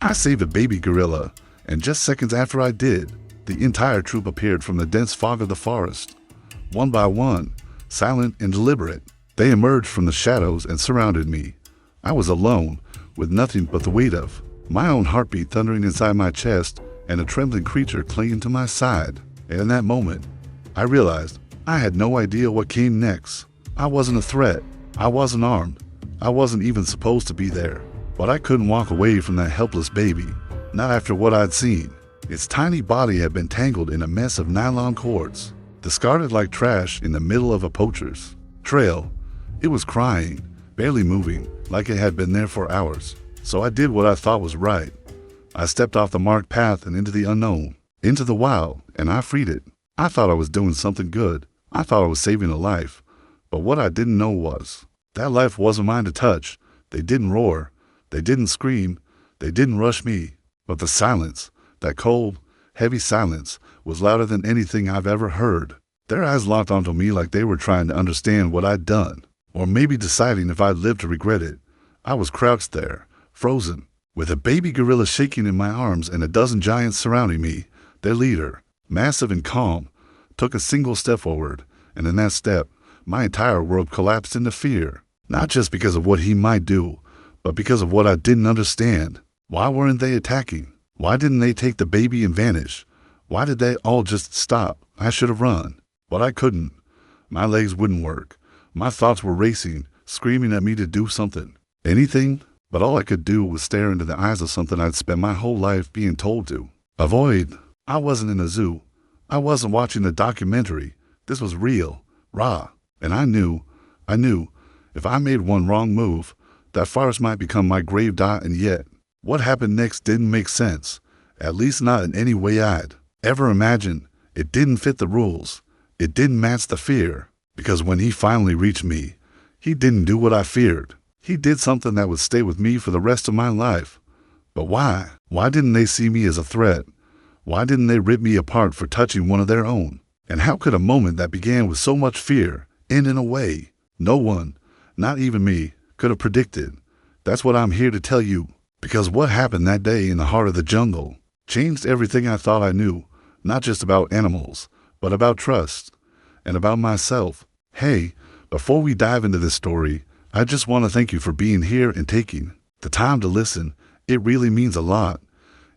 I saved a baby gorilla, and just seconds after I did, the entire troop appeared from the dense fog of the forest. One by one, silent and deliberate, they emerged from the shadows and surrounded me. I was alone, with nothing but the weight of my own heartbeat thundering inside my chest and a trembling creature clinging to my side. And in that moment, I realized I had no idea what came next. I wasn't a threat. I wasn't armed. I wasn't even supposed to be there. But I couldn't walk away from that helpless baby, not after what I'd seen. Its tiny body had been tangled in a mess of nylon cords, discarded like trash in the middle of a poacher's trail. It was crying, barely moving, like it had been there for hours. So I did what I thought was right. I stepped off the marked path and into the unknown, into the wild, and I freed it. I thought I was doing something good. I thought I was saving a life. But what I didn't know was, that life wasn't mine to touch. They didn't roar. They didn't scream. They didn't rush me. But the silence, that cold, heavy silence, was louder than anything I've ever heard. Their eyes locked onto me like they were trying to understand what I'd done, or maybe deciding if I'd live to regret it. I was crouched there, frozen, with a baby gorilla shaking in my arms and a dozen giants surrounding me. Their leader, massive and calm, took a single step forward, and in that step, my entire world collapsed into fear. Not just because of what he might do, but because of what I didn't understand. Why weren't they attacking? Why didn't they take the baby and vanish? Why did they all just stop? I should have run, but I couldn't. My legs wouldn't work. My thoughts were racing, screaming at me to do something. Anything, but all I could do was stare into the eyes of something I'd spent my whole life being told to avoid. I wasn't in a zoo. I wasn't watching a documentary. This was real, raw, and I knew, if I made one wrong move, that forest might become my grave dot. And yet, what happened next didn't make sense, at least not in any way I'd ever imagined. It didn't fit the rules. It didn't match the fear, because when he finally reached me, he didn't do what I feared. He did something that would stay with me for the rest of my life. But why? Why didn't they see me as a threat? Why didn't they rip me apart for touching one of their own? And how could a moment that began with so much fear end in a way no one, not even me, could have predicted? That's what I'm here to tell you, because what happened that day in the heart of the jungle changed everything I thought I knew, not just about animals, but about trust and about myself. Hey, before we dive into this story, I just want to thank you for being here and taking the time to listen. It really means a lot.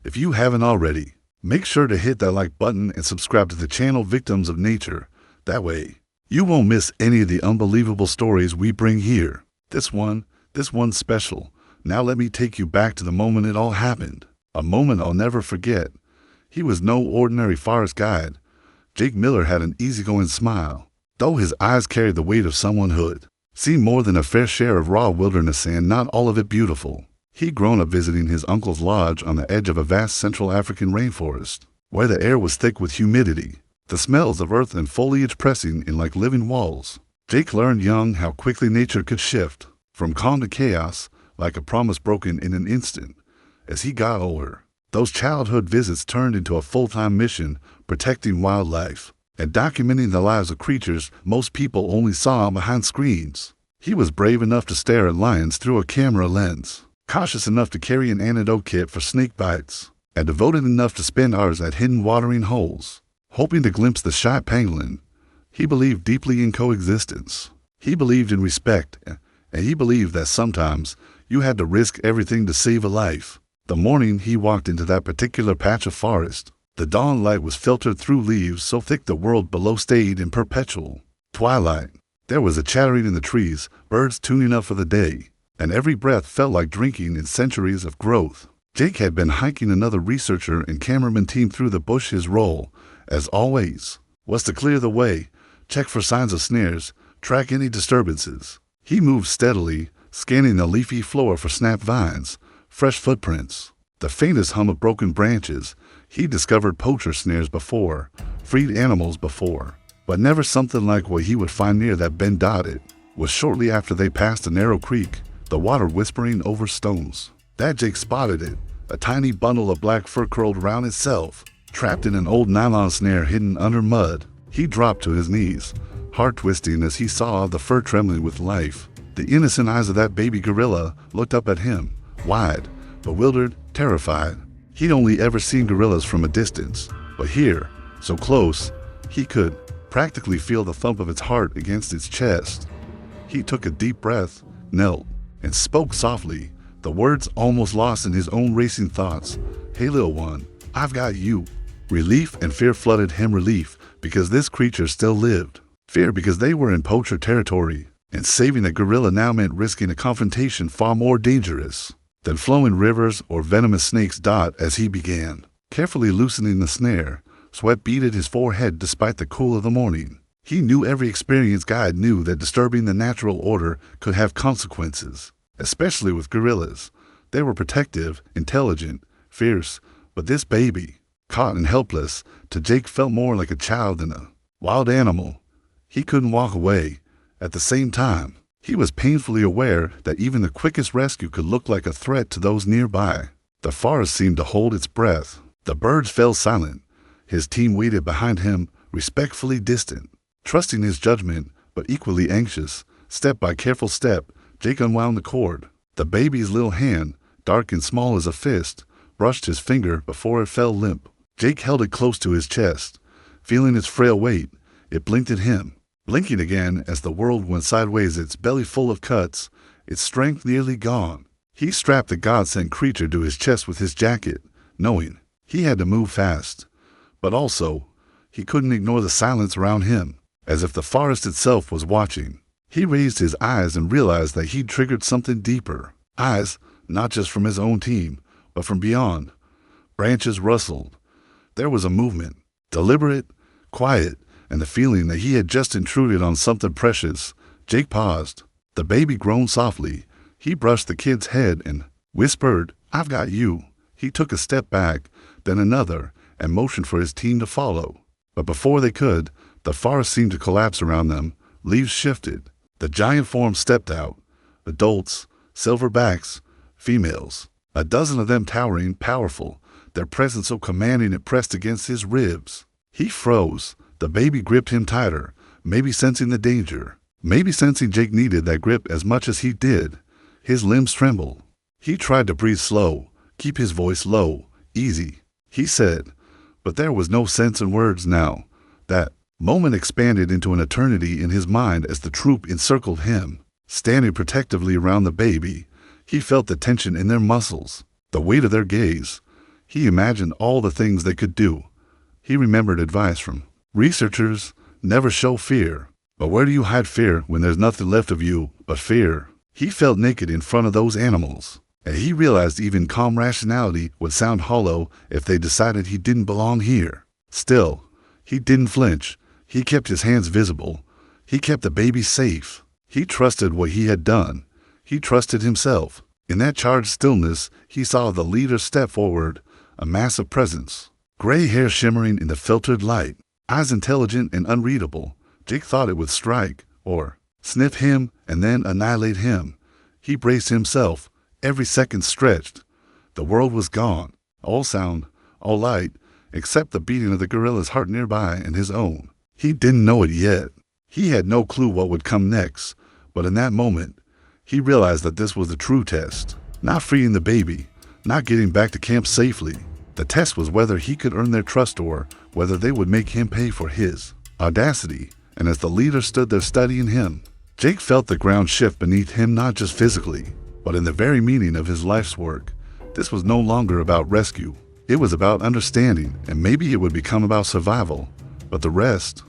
If you haven't already, make sure to hit that like button and subscribe to the channel Victims of Nature. That way, you won't miss any of the unbelievable stories we bring here. This one's special. Now let me take you back to the moment it all happened. A moment I'll never forget. He was no ordinary forest guide. Jake Miller had an easygoing smile, though his eyes carried the weight of someone who'd seen more than a fair share of raw wilderness, and not all of it beautiful. He'd grown up visiting his uncle's lodge on the edge of a vast Central African rainforest, where the air was thick with humidity, the smells of earth and foliage pressing in like living walls. Jake learned young how quickly nature could shift, from calm to chaos, like a promise broken in an instant. As he got older, those childhood visits turned into a full-time mission, protecting wildlife and documenting the lives of creatures most people only saw behind screens. He was brave enough to stare at lions through a camera lens, cautious enough to carry an antidote kit for snake bites, and devoted enough to spend hours at hidden watering holes, hoping to glimpse the shy pangolin. He believed deeply in coexistence. He believed in respect, and he believed that sometimes you had to risk everything to save a life. The morning he walked into that particular patch of forest, the dawn light was filtered through leaves so thick the world below stayed in perpetual twilight. There was a chattering in the trees, birds tuning up for the day, and every breath felt like drinking in centuries of growth. Jake had been hiking another researcher and cameraman team through the bush. His role, as always, was to clear the way, check for signs of snares, track any disturbances. He moved steadily, scanning the leafy floor for snapped vines, fresh footprints, the faintest hum of broken branches. He discovered poacher snares before, freed animals before, but never something like what he would find near that bend. Dotted was shortly after they passed a narrow creek, the water whispering over stones. That Jake spotted it, a tiny bundle of black fur curled around itself, trapped in an old nylon snare hidden under mud. He dropped to his knees, heart twisting as he saw the fur trembling with life. The innocent eyes of that baby gorilla looked up at him, wide, bewildered, terrified. He'd only ever seen gorillas from a distance, but here, so close, he could practically feel the thump of its heart against its chest. He took a deep breath, knelt, and spoke softly, the words almost lost in his own racing thoughts. "Hey, little one, I've got you." Relief and fear flooded him. Relief because this creature still lived. Fear because they were in poacher territory, and saving a gorilla now meant risking a confrontation far more dangerous than flowing rivers or venomous snakes. As he began carefully loosening the snare, sweat beaded his forehead despite the cool of the morning. He knew every experienced guide knew that disturbing the natural order could have consequences, especially with gorillas. They were protective, intelligent, fierce, but this baby, caught and helpless, to Jake felt more like a child than a wild animal. He couldn't walk away. At the same time, he was painfully aware that even the quickest rescue could look like a threat to those nearby. The forest seemed to hold its breath. The birds fell silent. His team waited behind him, respectfully distant, trusting his judgment, but equally anxious. Step by careful step, Jake unwound the cord. The baby's little hand, dark and small as a fist, brushed his finger before it fell limp. Jake held it close to his chest. Feeling its frail weight, it blinked at him, blinking again as the world went sideways, its belly full of cuts, its strength nearly gone. He strapped the God-sent creature to his chest with his jacket, knowing he had to move fast. But also, he couldn't ignore the silence around him, as if the forest itself was watching. He raised his eyes and realized that he'd triggered something deeper. Eyes, not just from his own team, but from beyond. Branches rustled. There was a movement, deliberate, quiet, and the feeling that he had just intruded on something precious. Jake paused. The baby groaned softly. He brushed the kid's head and whispered, "I've got you." He took a step back, then another, and motioned for his team to follow. But before they could, the forest seemed to collapse around them. Leaves shifted. The giant form stepped out. Adults, silverbacks, females. A dozen of them towering, powerful, their presence so commanding it pressed against his ribs. He froze. The baby gripped him tighter, maybe sensing the danger. Maybe sensing Jake needed that grip as much as he did. His limbs trembled. He tried to breathe slow, keep his voice low, easy. He said, but there was no sense in words now. That moment expanded into an eternity in his mind as the troop encircled him, standing protectively around the baby. He felt the tension in their muscles, the weight of their gaze. He imagined all the things they could do. He remembered advice from researchers: never show fear. But where do you hide fear when there's nothing left of you but fear? He felt naked in front of those animals, and he realized even calm rationality would sound hollow if they decided he didn't belong here. Still, he didn't flinch. He kept his hands visible. He kept the baby safe. He trusted what he had done. He trusted himself. In that charged stillness, he saw the leader step forward, a massive presence, gray hair shimmering in the filtered light, eyes intelligent and unreadable. Jake thought it would strike, or sniff him and then annihilate him. He braced himself. Every second stretched. The world was gone. All sound, all light, except the beating of the gorilla's heart nearby and his own. He didn't know it yet. He had no clue what would come next, but in that moment, he realized that this was the true test. Not freeing the baby, not getting back to camp safely. The test was whether he could earn their trust or whether they would make him pay for his audacity. And as the leader stood there studying him, Jake felt the ground shift beneath him, not just physically, but in the very meaning of his life's work. This was no longer about rescue. It was about understanding, and maybe it would become about survival. But the rest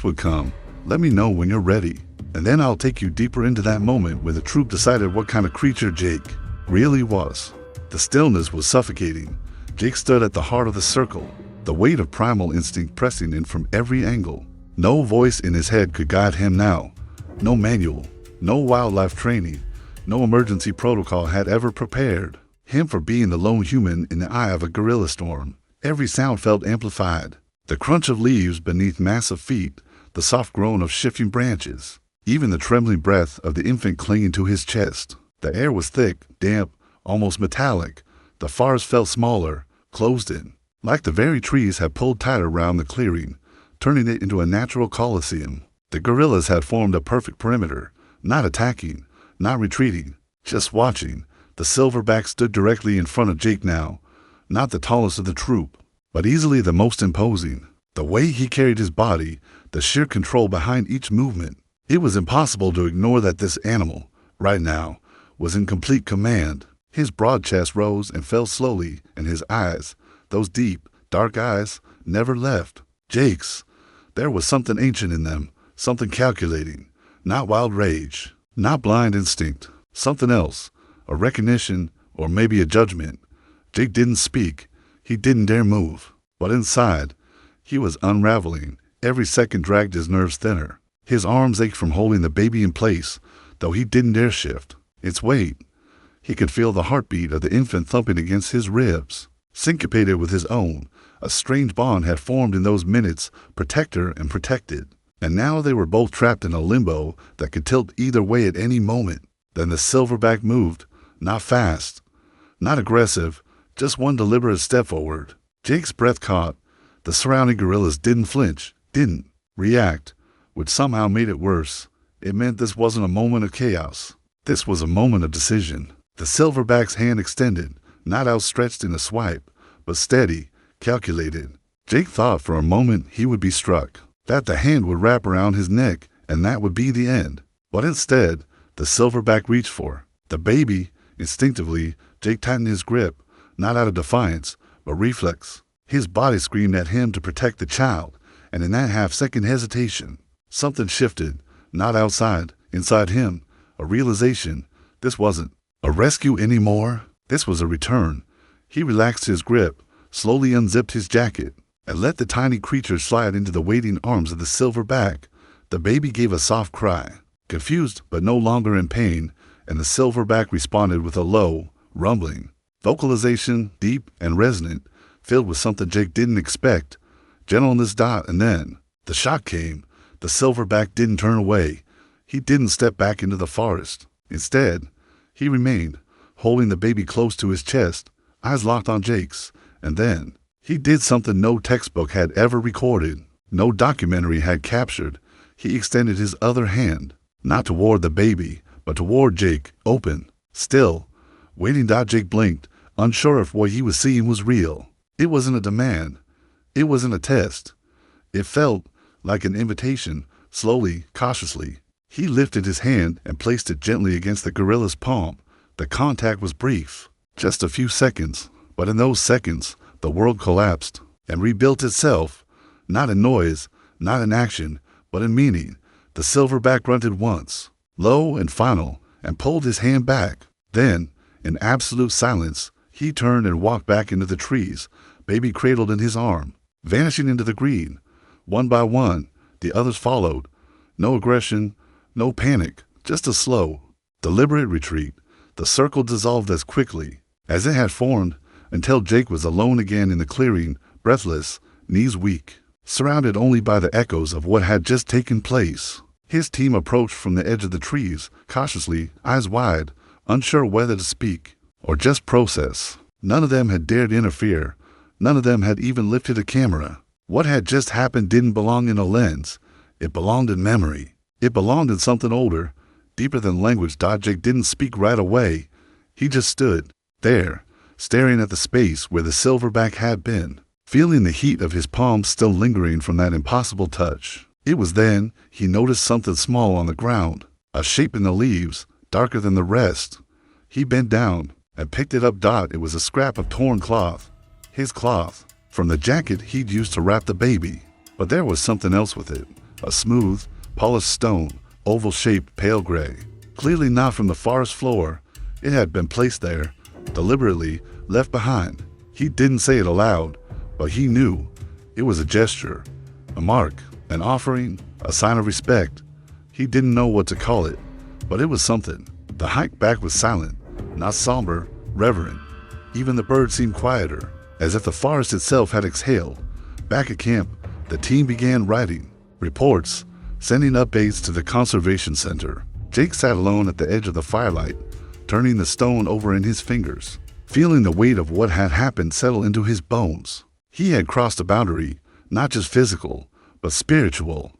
would come. Let me know when you're ready. And then I'll take you deeper into that moment when the troop decided what kind of creature Jake really was. The stillness was suffocating. Jake stood at the heart of the circle, the weight of primal instinct pressing in from every angle. No voice in his head could guide him now. No manual, no wildlife training, no emergency protocol had ever prepared him for being the lone human in the eye of a gorilla storm. Every sound felt amplified. The crunch of leaves beneath massive feet, the soft groan of shifting branches, even the trembling breath of the infant clinging to his chest. The air was thick, damp, almost metallic. The forest felt smaller, closed in, like the very trees had pulled tighter around the clearing, turning it into a natural coliseum. The gorillas had formed a perfect perimeter, not attacking, not retreating, just watching, The silverback stood directly in front of Jake now, not the tallest of the troop, but easily the most imposing. The way he carried his body, the sheer control behind each movement, it was impossible to ignore that this animal, right now, was in complete command. His broad chest rose and fell slowly, and his eyes, those deep, dark eyes, never left Jake's. There was something ancient in them, something calculating, not wild rage, not blind instinct, something else, a recognition or maybe a judgment. Jake didn't speak, he didn't dare move, but inside, he was unraveling. Every second dragged his nerves thinner. His arms ached from holding the baby in place, though he didn't dare shift its weight. He could feel the heartbeat of the infant thumping against his ribs. Syncopated with his own, a strange bond had formed in those minutes, protector and protected. And now they were both trapped in a limbo that could tilt either way at any moment. Then the silverback moved, not fast, not aggressive, just one deliberate step forward. Jake's breath caught. The surrounding gorillas didn't flinch, didn't react, which somehow made it worse. It meant this wasn't a moment of chaos. This was a moment of decision. The silverback's hand extended, not outstretched in a swipe, but steady, calculated. Jake thought for a moment he would be struck, that the hand would wrap around his neck, and that would be the end. But instead, the silverback reached for the baby. Instinctively, Jake tightened his grip, not out of defiance, but reflex. His body screamed at him to protect the child, and in that half-second hesitation, something shifted, not outside, inside him, a realization. This wasn't a rescue anymore. This was a return. He relaxed his grip, slowly unzipped his jacket, and let the tiny creature slide into the waiting arms of the silverback. The baby gave a soft cry, confused but no longer in pain, and the silverback responded with a low, rumbling vocalization, deep and resonant, filled with something Jake didn't expect. Gentleness. And then the shock came. The silverback didn't turn away. He didn't step back into the forest. Instead, he remained, holding the baby close to his chest, eyes locked on Jake's. And then he did something no textbook had ever recorded, no documentary had captured. He extended his other hand, not toward the baby, but toward Jake, open, still, waiting. Jake blinked, unsure if what he was seeing was real. It wasn't a demand. It wasn't a test. It felt like an invitation. Slowly, cautiously, he lifted his hand and placed it gently against the gorilla's palm. The contact was brief, just a few seconds, but in those seconds, the world collapsed and rebuilt itself, not in noise, not in action, but in meaning. The silverback grunted once, low and final, and pulled his hand back. Then, in absolute silence, he turned and walked back into the trees, baby cradled in his arm, vanishing into the green. One by one, the others followed. No aggression, no panic, just a slow, deliberate retreat. The circle dissolved as quickly as it had formed, until Jake was alone again in the clearing, breathless, knees weak, surrounded only by the echoes of what had just taken place. His team approached from the edge of the trees, cautiously, eyes wide, unsure whether to speak or just process. None of them had dared interfere. None of them had even lifted a camera. What had just happened didn't belong in a lens. It belonged in memory. It belonged in something older, deeper than language. Jake didn't speak right away. He just stood there, staring at the space where the silverback had been, feeling the heat of his palms still lingering from that impossible touch. It was then he noticed something small on the ground, a shape in the leaves, darker than the rest. He bent down and picked it up. It was a scrap of torn cloth. His cloth, from the jacket he'd used to wrap the baby. But there was something else with it, a smooth, polished stone, oval-shaped, pale gray. Clearly not from the forest floor. It had been placed there, deliberately, left behind. He didn't say it aloud, but he knew. It was a gesture, a mark, an offering, a sign of respect. He didn't know what to call it, but it was something. The hike back was silent, not somber, reverent. Even the birds seemed quieter, as if the forest itself had exhaled. Back at camp, the team began writing reports, sending updates to the conservation center. Jake sat alone at the edge of the firelight, turning the stone over in his fingers, feeling the weight of what had happened settle into his bones. He had crossed a boundary, not just physical, but spiritual.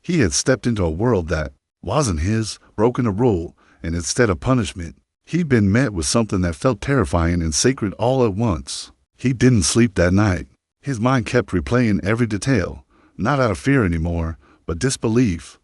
He had stepped into a world that wasn't his, broken a rule, and instead of punishment, He'd been met with something that felt terrifying and sacred all at once. He didn't sleep that night. His mind kept replaying every detail, not out of fear anymore, but disbelief,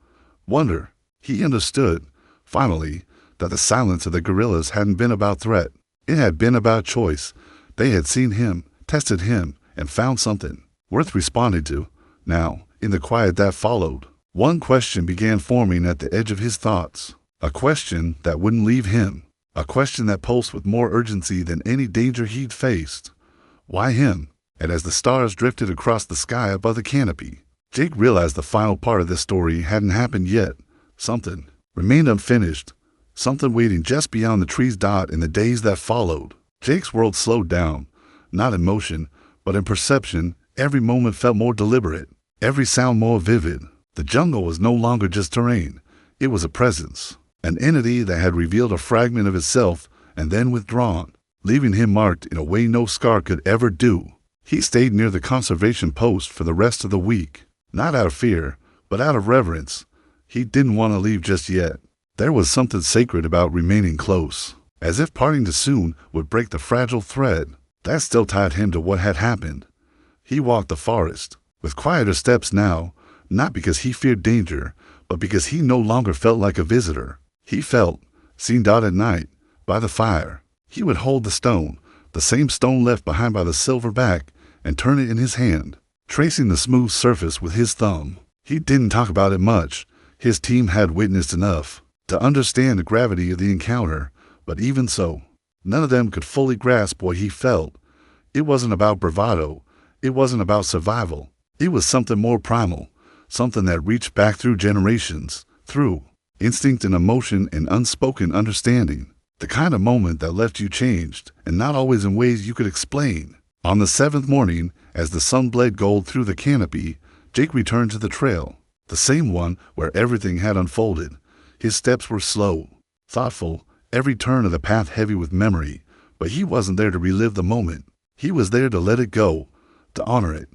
wonder. He understood, finally, that the silence of the guerrillas hadn't been about threat. It had been about choice. They had seen him, tested him, and found something worth responding to. Now, in the quiet that followed, one question began forming at the edge of his thoughts. A question that wouldn't leave him. A question that pulsed with more urgency than any danger he'd faced. Why him? And as the stars drifted across the sky above the canopy, Jake realized the final part of this story hadn't happened yet. Something remained unfinished. Something waiting just beyond the tree's dot in the days that followed. Jake's world slowed down, not in motion, but in perception. Every moment felt more deliberate, every sound more vivid. The jungle was no longer just terrain. It was a presence, an entity that had revealed a fragment of itself and then withdrawn, leaving him marked in a way no scar could ever do. He stayed near the conservation post for the rest of the week, not out of fear, but out of reverence. He didn't want to leave just yet. There was something sacred about remaining close, as if parting too soon would break the fragile thread that still tied him to what had happened. He walked the forest, with quieter steps now, not because he feared danger, but because he no longer felt like a visitor. He felt, seen Dot at night, by the fire. He would hold the stone, the same stone left behind by the silverback, and turn it in his hand, tracing the smooth surface with his thumb. He didn't talk about it much. His team had witnessed enough to understand the gravity of the encounter, but even so, none of them could fully grasp what he felt. It wasn't about bravado. It wasn't about survival. It was something more primal, something that reached back through generations, through instinct and emotion and unspoken understanding. The kind of moment that left you changed, and not always in ways you could explain. On the seventh morning, as the sun bled gold through the canopy, Jake returned to the trail, the same one where everything had unfolded. His steps were slow, thoughtful, every turn of the path heavy with memory, but he wasn't there to relive the moment. He was there to let it go, to honor it,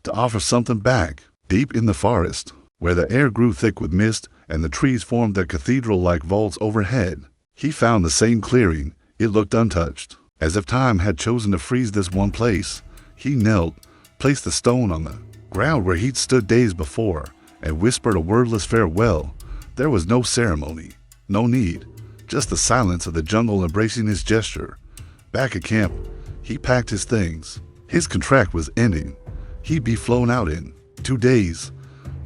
to offer something back. Deep in the forest, where the air grew thick with mist and the trees formed their cathedral-like vaults overhead, he found the same clearing. It looked untouched, as if time had chosen to freeze this one place. He knelt, placed the stone on the ground where he'd stood days before, and whispered a wordless farewell. There was no ceremony, no need, just the silence of the jungle embracing his gesture. Back at camp, he packed his things. His contract was ending. He'd be flown out in 2 days.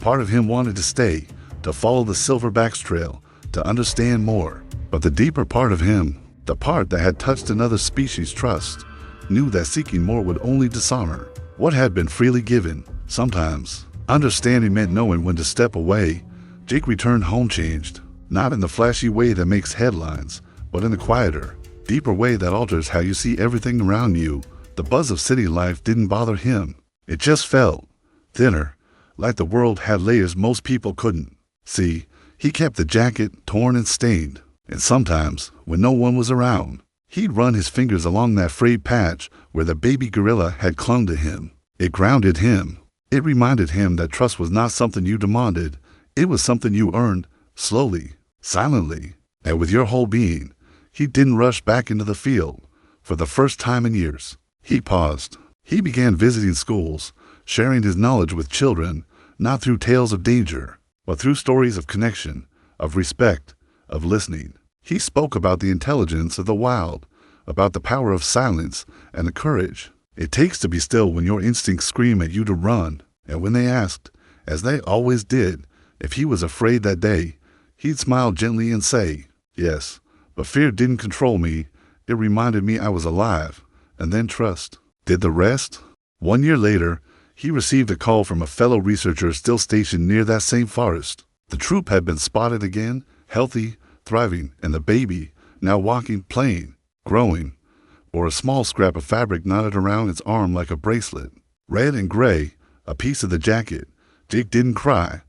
Part of him wanted to stay, to follow the silverback's trail, to understand more. But the deeper part of him, the part that had touched another species' trust, knew that seeking more would only dishonor what had been freely given. Sometimes, understanding meant knowing when to step away. Jake returned home changed, not in the flashy way that makes headlines, but in the quieter, deeper way that alters how you see everything around you. The buzz of city life didn't bother him. It just felt thinner, like the world had layers most people couldn't see. He kept the jacket torn and stained, and sometimes, when no one was around, he'd run his fingers along that frayed patch where the baby gorilla had clung to him. It grounded him. It reminded him that trust was not something you demanded. It was something you earned, slowly, silently, and with your whole being. He didn't rush back into the field. For the first time in years, he paused. He began visiting schools, sharing his knowledge with children, not through tales of danger, but through stories of connection, of respect, of listening. He spoke about the intelligence of the wild, about the power of silence and the courage it takes to be still when your instincts scream at you to run. And when they asked, as they always did, if he was afraid that day, he'd smile gently and say, "Yes, but fear didn't control me. It reminded me I was alive." And then trust did the rest. 1 year later, he received a call from a fellow researcher still stationed near that same forest. The troop had been spotted again, healthy, thriving, and the baby, now walking, playing, growing, or a small scrap of fabric knotted around its arm like a bracelet. Red and gray, a piece of the jacket. Jake didn't cry.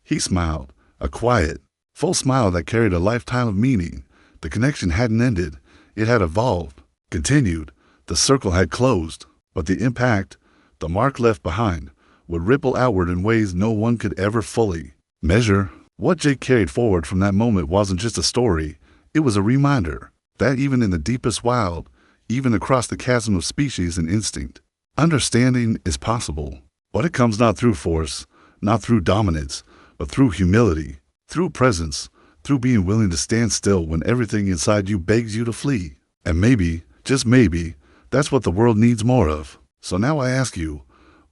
He smiled, a quiet, full smile that carried a lifetime of meaning. The connection hadn't ended. It had evolved, continued. The circle had closed, but the impact, the mark left behind, would ripple outward in ways no one could ever fully measure. What Jake carried forward from that moment wasn't just a story. It was a reminder. that even in the deepest wild, even across the chasm of species and instinct, understanding is possible. But it comes not through force, not through dominance, but through humility, through presence, through being willing to stand still when everything inside you begs you to flee. And maybe, just maybe, that's what the world needs more of. So now I ask you,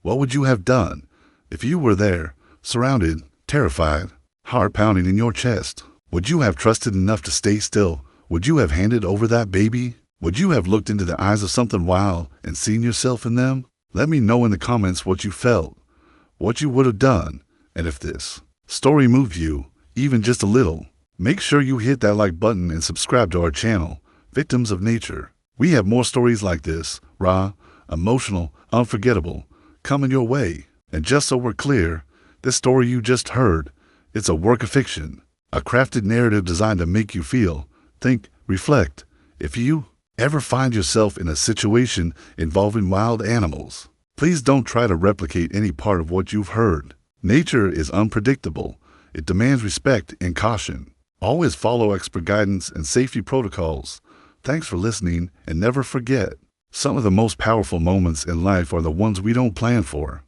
what would you have done if you were there, surrounded, terrified, heart pounding in your chest? Would you have trusted enough to stay still? Would you have handed over that baby? Would you have looked into the eyes of something wild and seen yourself in them? Let me know in the comments what you felt, what you would have done, and if this story moved you, even just a little. Make sure you hit that like button and subscribe to our channel, Victims of Nature. We have more stories like this, raw, emotional, unforgettable, coming your way. And just so we're clear, this story you just heard, it's a work of fiction, a crafted narrative designed to make you feel, think, reflect. If you ever find yourself in a situation involving wild animals, please don't try to replicate any part of what you've heard. Nature is unpredictable. It demands respect and caution. Always follow expert guidance and safety protocols. Thanks for listening, and never forget, some of the most powerful moments in life are the ones we don't plan for.